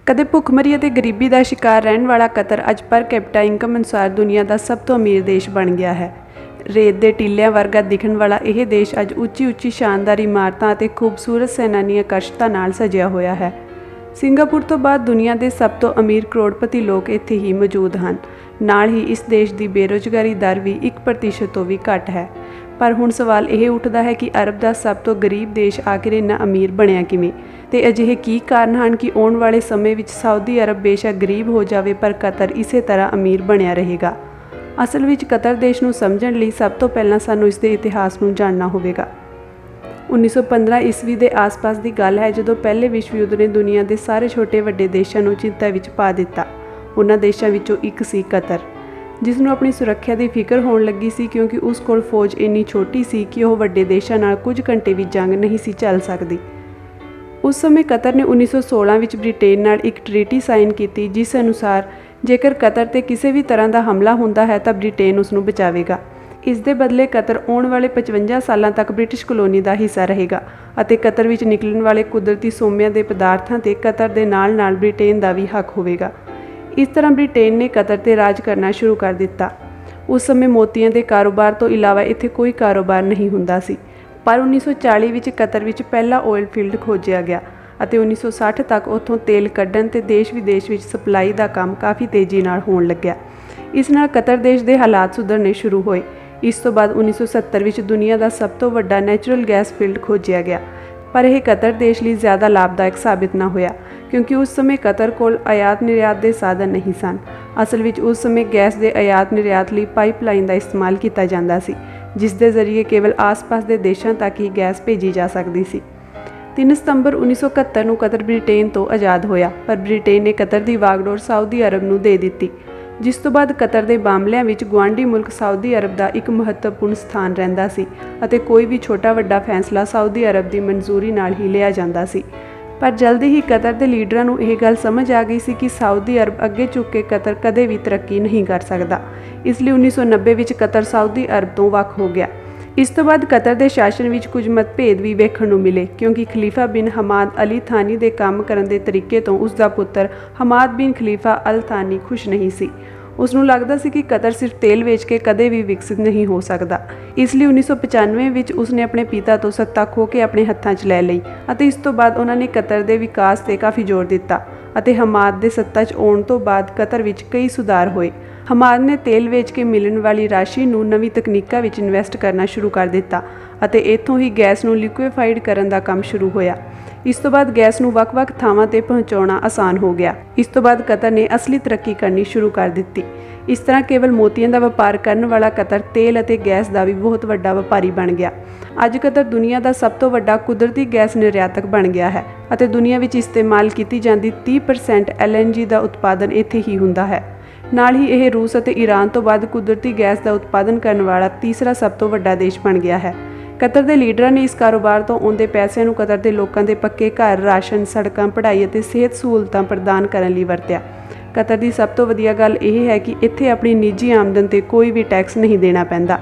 ਕਦੇ ਭੁੱਖਮਰੀ ਅਤੇ ਗਰੀਬੀ ਦਾ ਸ਼ਿਕਾਰ ਰਹਿਣ ਵਾਲਾ ਕਤਰ ਅੱਜ ਪਰ ਕੈਪੀਟਾ ਇਨਕਮ ਅਨੁਸਾਰ ਦੁਨੀਆ ਦਾ ਸਭ ਤੋਂ ਅਮੀਰ ਦੇਸ਼ ਬਣ ਗਿਆ ਹੈ। ਰੇਤ ਦੇ ਟੀਲਿਆਂ ਵਰਗਾ ਦਿਖਣ ਵਾਲਾ ਇਹ ਦੇਸ਼ ਅੱਜ ਉੱਚੀ ਸ਼ਾਨਦਾਰ ਇਮਾਰਤਾਂ ਅਤੇ ਖੂਬਸੂਰਤ ਸੈਲਾਨੀ ਆਕਰਸ਼ਤਾ ਨਾਲ ਸਜਿਆ ਹੋਇਆ ਹੈ। ਸਿੰਗਾਪੁਰ ਤੋਂ ਬਾਅਦ ਦੁਨੀਆ ਦੇ ਸਭ ਤੋਂ ਅਮੀਰ ਕਰੋੜਪਤੀ ਲੋਕ ਇੱਥੇ ਹੀ ਮੌਜੂਦ ਹਨ। ਨਾਲ ਹੀ ਇਸ ਦੇਸ਼ ਦੀ ਬੇਰੁਜ਼ਗਾਰੀ ਦਰ ਵੀ 1% ਤੋਂ ਵੀ ਘੱਟ ਹੈ। ਪਰ ਹੁਣ ਸਵਾਲ ਇਹ ਉੱਠਦਾ ਹੈ ਕਿ ਅਰਬ ਦਾ ਸਭ ਤੋਂ ਗਰੀਬ ਦੇਸ਼ ਆਖਿਰ ਇੰਨਾ ਅਮੀਰ ਬਣਿਆ ਕਿਵੇਂ, ਤੇ ਅਜਿਹੇ ਕੀ ਕਾਰਨ ਹਨ ਕਿ ਆਉਣ ਵਾਲੇ ਸਮੇਂ ਵਿੱਚ ਸਾਊਦੀ ਅਰਬ ਬੇਸ਼ੱਕ ਗਰੀਬ ਹੋ ਜਾਵੇ ਪਰ ਕਤਰ ਇਸੇ ਤਰ੍ਹਾਂ ਅਮੀਰ ਬਣਿਆ ਰਹੇਗਾ। ਅਸਲ ਵਿੱਚ ਕਤਰ ਦੇਸ਼ ਨੂੰ ਸਮਝਣ ਲਈ ਸਭ ਤੋਂ ਪਹਿਲਾਂ ਸਾਨੂੰ ਇਸ ਦੇ ਇਤਿਹਾਸ ਨੂੰ ਜਾਣਨਾ ਹੋਵੇਗਾ। 1915 ਈਸਵੀ ਦੇ ਆਸ-ਪਾਸ ਦੀ ਗੱਲ ਹੈ, ਜਦੋਂ ਪਹਿਲੇ ਵਿਸ਼ਵ ਯੁੱਧ ਨੇ ਦੁਨੀਆ ਦੇ ਸਾਰੇ ਛੋਟੇ ਵੱਡੇ ਦੇਸ਼ਾਂ ਨੂੰ ਚਿੰਤਾ ਵਿੱਚ ਪਾ ਦਿੱਤਾ। ਉਹਨਾਂ ਦੇਸ਼ਾਂ ਵਿੱਚੋਂ ਇੱਕ ਸੀ ਕਤਰ, ਜਿਸ ਨੂੰ ਆਪਣੀ ਸੁਰੱਖਿਆ ਦੀ ਫਿਕਰ ਹੋਣ ਲੱਗੀ ਸੀ, ਕਿਉਂਕਿ ਉਸ ਕੋਲ ਫੌਜ ਇੰਨੀ ਛੋਟੀ ਸੀ ਕਿ ਉਹ ਵੱਡੇ ਦੇਸ਼ਾਂ ਨਾਲ ਕੁਝ ਘੰਟੇ ਵੀ ਜੰਗ ਨਹੀਂ ਸੀ ਚੱਲ ਸਕਦੀ। ਉਸ ਸਮੇਂ ਕਤਰ ਨੇ 1916 ਵਿੱਚ ਬ੍ਰਿਟੇਨ ਨਾਲ ਇੱਕ ਟ੍ਰੀਟੀ ਸਾਈਨ ਕੀਤੀ, ਜਿਸ ਅਨੁਸਾਰ ਜੇਕਰ ਕਤਰ 'ਤੇ ਕਿਸੇ ਵੀ ਤਰ੍ਹਾਂ ਦਾ ਹਮਲਾ ਹੁੰਦਾ ਹੈ ਤਾਂ ਬ੍ਰਿਟੇਨ ਉਸ ਨੂੰ ਬਚਾਵੇਗਾ। ਇਸ ਦੇ ਬਦਲੇ ਕਤਰ ਆਉਣ ਵਾਲੇ 55 ਸਾਲਾਂ ਤੱਕ ਬ੍ਰਿਟਿਸ਼ ਕਲੋਨੀ ਦਾ ਹਿੱਸਾ ਰਹੇਗਾ ਅਤੇ ਕਤਰ ਵਿੱਚ ਨਿਕਲਣ ਵਾਲੇ ਕੁਦਰਤੀ ਸੋਮਿਆਂ ਦੇ ਪਦਾਰਥਾਂ 'ਤੇ ਕਤਰ ਦੇ ਨਾਲ ਬ੍ਰਿਟੇਨ ਦਾ ਵੀ ਹੱਕ ਹੋਵੇਗਾ। ਇਸ ਤਰ੍ਹਾਂ ਬ੍ਰਿਟੇਨ ਨੇ ਕਤਰ 'ਤੇ ਰਾਜ ਕਰਨਾ ਸ਼ੁਰੂ ਕਰ ਦਿੱਤਾ। ਉਸ ਸਮੇਂ ਮੋਤੀਆਂ ਦੇ ਕਾਰੋਬਾਰ ਤੋਂ ਇਲਾਵਾ ਇੱਥੇ ਕੋਈ ਕਾਰੋਬਾਰ ਨਹੀਂ ਹੁੰਦਾ ਸੀ, ਪਰ 1940 ਵਿੱਚ ਕਤਰ ਵਿੱਚ ਪਹਿਲਾ ਆਇਲ ਫੀਲਡ ਖੋਜਿਆ ਗਿਆ ਅਤੇ 1960 ਤੱਕ ਉੱਥੋਂ ਤੇਲ ਕੱਢਣ ਤੇ ਦੇਸ਼ ਵਿਦੇਸ਼ ਵਿੱਚ ਸਪਲਾਈ ਦਾ ਕੰਮ ਕਾਫੀ ਤੇਜ਼ੀ ਨਾਲ ਹੋਣ ਲੱਗਿਆ। ਇਸ ਨਾਲ ਕਤਰ ਦੇਸ਼ ਦੇ ਹਾਲਾਤ ਸੁਧਰਨੇ ਸ਼ੁਰੂ ਹੋਏ। ਇਸ ਤੋਂ ਬਾਅਦ 1970 ਵਿੱਚ ਦੁਨੀਆ ਦਾ ਸਭ ਤੋਂ ਵੱਡਾ ਨੈਚੁਰਲ ਗੈਸ ਫੀਲਡ ਖੋਜਿਆ ਗਿਆ, ਪਰ ਇਹ ਕਤਰ ਦੇਸ਼ ਲਈ ਜ਼ਿਆਦਾ ਲਾਭਦਾਇਕ ਸਾਬਿਤ ਨਾ ਹੋਇਆ, ਕਿਉਂਕਿ ਉਸ ਸਮੇਂ ਕਤਰ ਕੋਲ ਆਯਾਤ ਨਿਰਯਾਤ ਦੇ ਸਾਧਨ ਨਹੀਂ ਸਨ। ਅਸਲ ਵਿੱਚ ਉਸ ਸਮੇਂ ਗੈਸ ਦੇ ਆਯਾਤ ਨਿਰਯਾਤ ਲਈ ਪਾਈਪਲਾਈਨ ਦਾ ਇਸਤੇਮਾਲ ਕੀਤਾ ਜਾਂਦਾ ਸੀ, ਜਿਸ ਦੇ ਜ਼ਰੀਏ ਕੇਵਲ ਆਸ-ਪਾਸ ਦੇ ਦੇਸ਼ਾਂ ਤੱਕ ਹੀ ਗੈਸ ਭੇਜੀ ਜਾ ਸਕਦੀ ਸੀ। 3 ਸਤੰਬਰ 1971 ਨੂੰ ਕਤਰ ਬ੍ਰਿਟੇਨ ਤੋਂ ਆਜ਼ਾਦ ਹੋਇਆ, ਪਰ ਬ੍ਰਿਟੇਨ ਨੇ ਕਤਰ ਦੀ ਵਾਗਡੋਰ ਸਾਊਦੀ ਅਰਬ ਨੂੰ ਦੇ ਦਿੱਤੀ, ਜਿਸ ਤੋਂ ਬਾਅਦ ਕਤਰ ਦੇ ਮਾਮਲਿਆਂ ਵਿੱਚ ਗੁਆਂਢੀ ਮੁਲਕ ਸਾਊਦੀ ਅਰਬ ਦਾ ਇੱਕ ਮਹੱਤਵਪੂਰਨ ਸਥਾਨ ਰਹਿੰਦਾ ਸੀ ਅਤੇ ਕੋਈ ਵੀ ਛੋਟਾ ਵੱਡਾ ਫੈਸਲਾ ਸਾਊਦੀ ਅਰਬ ਦੀ ਮਨਜ਼ੂਰੀ ਨਾਲ ਹੀ ਲਿਆ ਜਾਂਦਾ ਸੀ। ਪਰ ਜਲਦੀ ਹੀ ਕਤਰ ਦੇ ਲੀਡਰਾਂ ਨੂੰ ਇਹ ਗੱਲ ਸਮਝ ਆ ਗਈ ਸੀ ਕਿ ਸਾਊਦੀ ਅਰਬ ਅੱਗੇ ਝੁੱਕ ਕੇ ਕਤਰ ਕਦੇ ਵੀ ਤਰੱਕੀ ਨਹੀਂ ਕਰ ਸਕਦਾ। ਇਸ ਲਈ 1990 ਵਿੱਚ ਕਤਰ ਸਾਊਦੀ ਅਰਬ ਤੋਂ ਵੱਖ ਹੋ ਗਿਆ। ਇਸ ਤੋਂ ਬਾਅਦ ਕਤਰ ਦੇ ਸ਼ਾਸਨ ਵਿੱਚ ਕੁਝ ਮਤਭੇਦ ਵੀ ਵੇਖਣ ਨੂੰ ਮਿਲੇ, ਕਿਉਂਕਿ ਖਲੀਫਾ ਬਿਨ ਹਮਾਦ ਅਲੀ ਥਾਨੀ ਦੇ ਕੰਮ ਕਰਨ ਦੇ ਤਰੀਕੇ ਤੋਂ ਉਸ ਦਾ ਪੁੱਤਰ ਹਮਾਦ ਬਿਨ ਖਲੀਫਾ ਅਲ ਥਾਨੀ ਖੁਸ਼ ਨਹੀਂ ਸੀ। ਉਸ ਨੂੰ ਲੱਗਦਾ ਸੀ ਕਿ ਕਤਰ ਸਿਰਫ ਤੇਲ ਵੇਚ ਕੇ ਕਦੇ ਵੀ ਵਿਕਸਿਤ ਨਹੀਂ ਹੋ ਸਕਦਾ। ਇਸ ਲਈ 1995 ਵਿੱਚ ਉਸਨੇ ਆਪਣੇ ਪਿਤਾ ਤੋਂ ਸੱਤਾ ਖੋਹ ਕੇ ਆਪਣੇ ਹੱਥਾਂ 'ਚ ਲੈ ਲਈ ਅਤੇ ਇਸ ਤੋਂ ਬਾਅਦ ਉਹਨਾਂ ਨੇ ਕਤਰ ਦੇ ਵਿਕਾਸ 'ਤੇ ਕਾਫੀ ਜ਼ੋਰ ਦਿੱਤਾ ਅਤੇ ਹਮਾਦ ਦੇ ਸੱਤਾ 'ਚ ਆਉਣ ਤੋਂ ਬਾਅਦ ਕਤਰ ਵਿੱਚ ਕਈ ਸੁਧਾਰ ਹੋਏ। ਹਮਾਦ ਨੇ ਤੇਲ ਵੇਚ ਕੇ ਮਿਲਣ ਵਾਲੀ ਰਾਸ਼ੀ ਨੂੰ ਨਵੀਂ ਤਕਨੀਕਾਂ ਵਿੱਚ ਇਨਵੈਸਟ ਕਰਨਾ ਸ਼ੁਰੂ ਕਰ ਦਿੱਤਾ ਅਤੇ ਇੱਥੋਂ ਹੀ ਗੈਸ ਨੂੰ ਲਿਕੁਇਫਾਈਡ ਕਰਨ ਦਾ ਕੰਮ ਸ਼ੁਰੂ ਹੋਇਆ। ਇਸ ਤੋਂ ਬਾਅਦ ਗੈਸ ਨੂੰ ਵੱਖ-ਵੱਖ ਥਾਵਾਂ 'ਤੇ ਪਹੁੰਚਾਉਣਾ ਆਸਾਨ ਹੋ ਗਿਆ। ਇਸ ਤੋਂ ਬਾਅਦ ਕਤਰ ਨੇ ਅਸਲੀ ਤਰੱਕੀ ਕਰਨੀ ਸ਼ੁਰੂ ਕਰ ਦਿੱਤੀ। ਇਸ ਤਰ੍ਹਾਂ ਕੇਵਲ ਮੋਤੀਆਂ ਦਾ ਵਪਾਰ ਕਰਨ ਵਾਲਾ ਕਤਰ ਤੇਲ ਅਤੇ ਗੈਸ ਦਾ ਵੀ ਬਹੁਤ ਵੱਡਾ ਵਪਾਰੀ ਬਣ ਗਿਆ। ਅੱਜ ਕਤਰ ਦੁਨੀਆ ਦਾ ਸਭ ਤੋਂ ਵੱਡਾ ਕੁਦਰਤੀ ਗੈਸ ਨਿਰਯਾਤਕ ਬਣ ਗਿਆ ਹੈ ਅਤੇ ਦੁਨੀਆ ਵਿੱਚ ਇਸਤੇਮਾਲ ਕੀਤੀ ਜਾਂਦੀ 30% LNG ਦਾ ਉਤਪਾਦਨ ਇੱਥੇ ਹੀ ਹੁੰਦਾ ਹੈ। ਨਾਲ ਹੀ ਇਹ ਰੂਸ ਅਤੇ ਈਰਾਨ ਤੋਂ ਬਾਅਦ ਕੁਦਰਤੀ ਗੈਸ ਦਾ ਉਤਪਾਦਨ ਕਰਨ ਵਾਲਾ ਤੀਸਰਾ ਸਭ ਤੋਂ ਵੱਡਾ ਦੇਸ਼ ਬਣ ਗਿਆ ਹੈ। ਕਤਰ ਦੇ ਲੀਡਰਾਂ ਨੇ ਇਸ ਕਾਰੋਬਾਰ ਤੋਂ ਆਉਂਦੇ ਪੈਸਿਆਂ ਨੂੰ ਕਤਰ ਦੇ ਲੋਕਾਂ ਦੇ ਪੱਕੇ ਘਰ, ਰਾਸ਼ਨ, ਸੜਕਾਂ, ਪੜ੍ਹਾਈ ਅਤੇ ਸਿਹਤ ਸਹੂਲਤਾਂ ਪ੍ਰਦਾਨ ਕਰਨ ਲਈ ਵਰਤਿਆ। ਕਤਰ ਦੀ ਸਭ ਤੋਂ ਵਧੀਆ ਗੱਲ ਇਹ ਹੈ ਕਿ ਇੱਥੇ ਆਪਣੀ ਨਿੱਜੀ ਆਮਦਨ 'ਤੇ ਕੋਈ ਵੀ ਟੈਕਸ ਨਹੀਂ ਦੇਣਾ ਪੈਂਦਾ,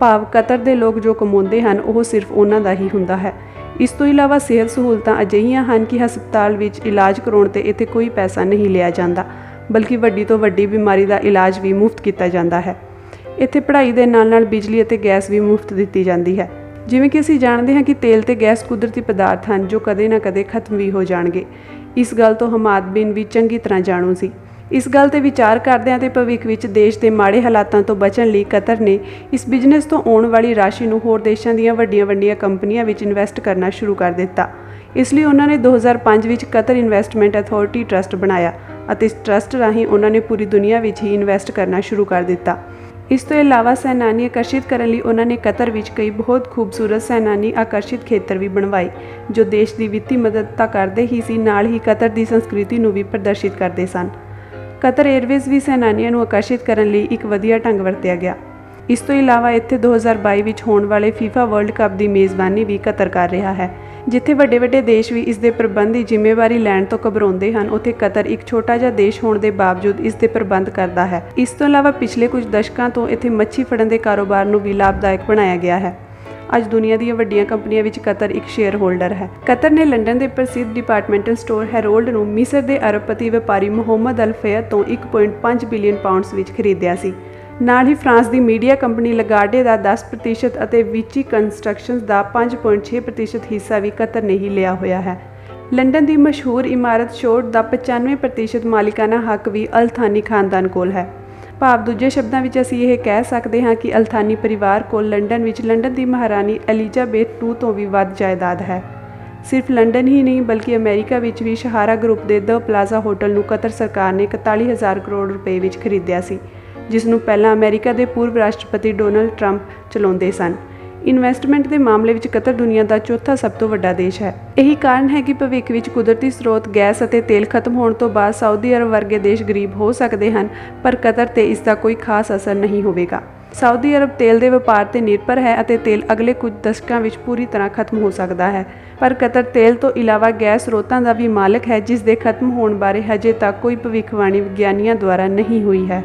ਭਾਵ ਕਤਰ ਦੇ ਲੋਕ ਜੋ ਕਮਾਉਂਦੇ ਹਨ ਉਹ ਸਿਰਫ ਉਹਨਾਂ ਦਾ ਹੀ ਹੁੰਦਾ ਹੈ। ਇਸ ਤੋਂ ਇਲਾਵਾ ਸਿਹਤ ਸਹੂਲਤਾਂ ਅਜਿਹੀਆਂ ਹਨ ਕਿ ਹਸਪਤਾਲ ਵਿੱਚ ਇਲਾਜ ਕਰਾਉਣ 'ਤੇ ਇੱਥੇ ਕੋਈ ਪੈਸਾ ਨਹੀਂ ਲਿਆ ਜਾਂਦਾ, ਬਲਕਿ ਵੱਡੀ ਤੋਂ ਵੱਡੀ ਬਿਮਾਰੀ ਦਾ ਇਲਾਜ ਵੀ ਮੁਫਤ ਕੀਤਾ ਜਾਂਦਾ ਹੈ। ਇੱਥੇ ਪੜ੍ਹਾਈ ਦੇ ਨਾਲ ਬਿਜਲੀ ਅਤੇ ਗੈਸ ਵੀ ਮੁਫਤ ਦਿੱਤੀ ਜਾਂਦੀ ਹੈ। ਜਿਵੇਂ ਕਿ ਅਸੀਂ ਜਾਣਦੇ ਹਾਂ ਕਿ ਤੇਲ ਤੇ ਗੈਸ ਕੁਦਰਤੀ ਪਦਾਰਥ ਹਨ ਜੋ ਕਦੇ ਨਾ ਕਦੇ ਖਤਮ ਵੀ ਹੋ ਜਾਣਗੇ। ਇਸ ਗੱਲ ਤੋਂ ਹਮਾਦ ਬਿਨ ਵੀ ਚੰਗੀ ਤਰ੍ਹਾਂ ਜਾਣੂ ਸੀ। ਇਸ ਗੱਲ 'ਤੇ ਵਿਚਾਰ ਕਰਦਿਆਂ ਤੇ ਭਵਿੱਖ ਵਿੱਚ ਦੇਸ਼ ਦੇ ਮਾੜੇ ਹਾਲਾਤਾਂ ਤੋਂ ਬਚਣ ਲਈ ਕਤਰ ਨੇ ਇਸ ਬਿਜ਼ਨਸ ਤੋਂ ਆਉਣ ਵਾਲੀ ਰਾਸ਼ੀ ਨੂੰ ਹੋਰ ਦੇਸ਼ਾਂ ਦੀਆਂ ਵੱਡੀਆਂ ਕੰਪਨੀਆਂ ਵਿੱਚ ਇਨਵੈਸਟ ਕਰਨਾ ਸ਼ੁਰੂ ਕਰ ਦਿੱਤਾ। ਇਸ ਲਈ ਉਹਨਾਂ ਨੇ 2005 ਵਿੱਚ ਕਤਰ ਇਨਵੈਸਟਮੈਂਟ ਅਥਾਰਟੀ ਟਰਸਟ ਬਣਾਇਆ ਅਤੇ ਇਸ ਟਰਸਟ ਰਾਹੀਂ ਉਹਨਾਂ ਨੇ ਪੂਰੀ ਦੁਨੀਆ ਵਿੱਚ ਹੀ ਇਨਵੈਸਟ ਕਰਨਾ ਸ਼ੁਰੂ ਕਰ ਦਿੱਤਾ। ਇਸ ਤੋਂ ਇਲਾਵਾ ਸੈਲਾਨੀ ਆਕਰਸ਼ਿਤ ਕਰਨ ਲਈ ਉਹਨਾਂ ਨੇ ਕਤਰ ਵਿੱਚ ਕਈ ਬਹੁਤ ਖੂਬਸੂਰਤ ਸੈਲਾਨੀ ਆਕਰਸ਼ਿਤ ਖੇਤਰ ਵੀ ਬਣਵਾਏ, ਜੋ ਦੇਸ਼ ਦੀ ਵਿੱਤੀ ਮਦਦ ਤਾਂ ਕਰਦੇ ਹੀ ਸੀ, ਨਾਲ ਹੀ ਕਤਰ ਦੀ ਸੰਸਕ੍ਰਿਤੀ ਨੂੰ ਵੀ ਪ੍ਰਦਰਸ਼ਿਤ ਕਰਦੇ ਸਨ। ਕਤਰ ਏਅਰਵੇਜ਼ ਵੀ ਸੈਲਾਨੀਆਂ ਨੂੰ ਆਕਰਸ਼ਿਤ ਕਰਨ ਲਈ ਇੱਕ ਵਧੀਆ ਢੰਗ ਵਰਤਿਆ ਗਿਆ। ਇਸ ਤੋਂ ਇਲਾਵਾ ਇੱਥੇ 2022 ਵਿੱਚ ਹੋਣ ਵਾਲੇ FIFA ਵਰਲਡ ਕੱਪ ਦੀ ਮੇਜ਼ਬਾਨੀ ਵੀ ਕਤਰ ਕਰ ਰਿਹਾ ਹੈ। ਜਿੱਥੇ ਵੱਡੇ ਦੇਸ਼ ਵੀ ਇਸ ਦੇ ਪ੍ਰਬੰਧ ਦੀ ਜ਼ਿੰਮੇਵਾਰੀ ਲੈਣ ਤੋਂ ਘਬਰਾਉਂਦੇ ਹਨ, ਉੱਥੇ ਕਤਰ ਇੱਕ ਛੋਟਾ ਜਿਹਾ ਦੇਸ਼ ਹੋਣ ਦੇ ਬਾਵਜੂਦ ਇਸ ਦੇ ਪ੍ਰਬੰਧ ਕਰਦਾ ਹੈ। ਇਸ ਤੋਂ ਇਲਾਵਾ ਪਿਛਲੇ ਕੁਝ ਦਸ਼ਕਾਂ ਤੋਂ ਇੱਥੇ ਮੱਛੀ ਫੜਨ ਦੇ ਕਾਰੋਬਾਰ ਨੂੰ ਵੀ ਲਾਭਦਾਇਕ ਬਣਾਇਆ ਗਿਆ ਹੈ। ਅੱਜ ਦੁਨੀਆ ਦੀਆਂ ਵੱਡੀਆਂ ਕੰਪਨੀਆਂ ਵਿੱਚ ਕਤਰ ਇੱਕ ਸ਼ੇਅਰ ਹੋਲਡਰ ਹੈ। ਕਤਰ ਨੇ ਲੰਡਨ ਦੇ ਪ੍ਰਸਿੱਧ ਡਿਪਾਰਟਮੈਂਟਲ ਸਟੋਰ ਹੈਰੋਲਡ ਨੂੰ ਮਿਸਰ ਦੇ ਅਰਬਪਤੀ ਵਪਾਰੀ ਮੁਹੰਮਦ ਅਲ ਫਯਦ ਤੋਂ 1.5 ਬਿਲੀਅਨ ਪਾਉਂਡਸ ਵਿੱਚ ਖਰੀਦਿਆ ਸੀ। ਨਾਲ ਹੀ ਫਰਾਂਸ ਦੀ ਮੀਡੀਆ ਕੰਪਨੀ ਲਗਾਰਡੇ ਦਾ 10% ਅਤੇ ਵਿਚੀ ਕੰਸਟਰਕਸ਼ਨਜ਼ ਦਾ 5.6% ਹਿੱਸਾ ਵੀ ਕਤਰ ਨੇ ਹੀ ਲਿਆ ਹੋਇਆ ਹੈ। ਲੰਡਨ ਦੀ ਮਸ਼ਹੂਰ ਇਮਾਰਤ ਸ਼ੋਰਟ ਦਾ 95% ਮਾਲਿਕਾਨਾ ਹੱਕ ਵੀ ਅਲ ਥਾਨੀ ਖਾਨਦਾਨ ਕੋਲ ਹੈ। ਭਾਵ ਦੂਜੇ ਸ਼ਬਦਾਂ ਵਿੱਚ ਅਸੀਂ ਇਹ ਕਹਿ ਸਕਦੇ ਹਾਂ ਕਿ ਅਲ ਥਾਨੀ ਪਰਿਵਾਰ ਕੋਲ ਲੰਡਨ ਵਿੱਚ ਲੰਡਨ ਦੀ ਮਹਾਰਾਣੀ ਐਲਿਜ਼ਾਬੇਥ II ਤੋਂ ਵੀ ਵੱਧ ਜਾਇਦਾਦ ਹੈ। ਸਿਰਫ ਲੰਡਨ ਹੀ ਨਹੀਂ ਬਲਕਿ ਅਮਰੀਕਾ ਵਿੱਚ ਵੀ ਸ਼ਹਾਰਾ ਗਰੁੱਪ ਦੇ ਦ ਪਲਾਜ਼ਾ ਹੋਟਲ ਨੂੰ ਕਤਰ ਸਰਕਾਰ ਨੇ 41,000 ਕਰੋੜ ਰੁਪਏ ਵਿੱਚ ਖਰੀਦਿਆ ਸੀ, ਜਿਸ ਨੂੰ ਪਹਿਲਾਂ ਅਮਰੀਕਾ ਦੇ ਪੂਰਵ ਰਾਸ਼ਟਰਪਤੀ ਡੋਨਾਲਡ ਟਰੰਪ ਚਲਾਉਂਦੇ ਸਨ। ਇਨਵੈਸਟਮੈਂਟ ਦੇ ਮਾਮਲੇ ਵਿੱਚ ਕਤਰ ਦੁਨੀਆ ਦਾ ਚੌਥਾ ਸਭ ਤੋਂ ਵੱਡਾ ਦੇਸ਼ ਹੈ। ਇਹੀ ਕਾਰਨ ਹੈ ਕਿ ਭਵਿੱਖ ਵਿੱਚ ਕੁਦਰਤੀ ਸਰੋਤ ਗੈਸ ਅਤੇ ਤੇਲ ਖਤਮ ਹੋਣ ਤੋਂ ਬਾਅਦ ਸਾਊਦੀ ਅਰਬ ਵਰਗੇ ਦੇਸ਼ ਗਰੀਬ ਹੋ ਸਕਦੇ ਹਨ, ਪਰ ਕਤਰ ਤੇ ਇਸ ਦਾ ਕੋਈ ਖਾਸ ਅਸਰ ਨਹੀਂ ਹੋਵੇਗਾ। ਸਾਊਦੀ ਅਰਬ ਤੇਲ ਦੇ ਵਪਾਰ ਤੇ ਨਿਰਭਰ ਹੈ ਅਤੇ ਤੇਲ ਅਗਲੇ ਕੁਝ ਦਸ਼ਕਾਂ ਵਿੱਚ ਪੂਰੀ ਤਰ੍ਹਾਂ ਖਤਮ ਹੋ ਸਕਦਾ ਹੈ, ਪਰ ਕਤਰ ਤੇਲ ਤੋਂ ਇਲਾਵਾ ਗੈਸ ਸਰੋਤਾਂ ਦਾ ਵੀ ਮਾਲਕ ਹੈ, ਜਿਸ ਦੇ ਖਤਮ ਹੋਣ ਬਾਰੇ ਹਜੇ ਤੱਕ ਕੋਈ ਭਵਿੱਖਬਾਣੀ ਵਿਗਿਆਨੀਆਂ ਦੁਆਰਾ ਨਹੀਂ ਹੋਈ ਹੈ।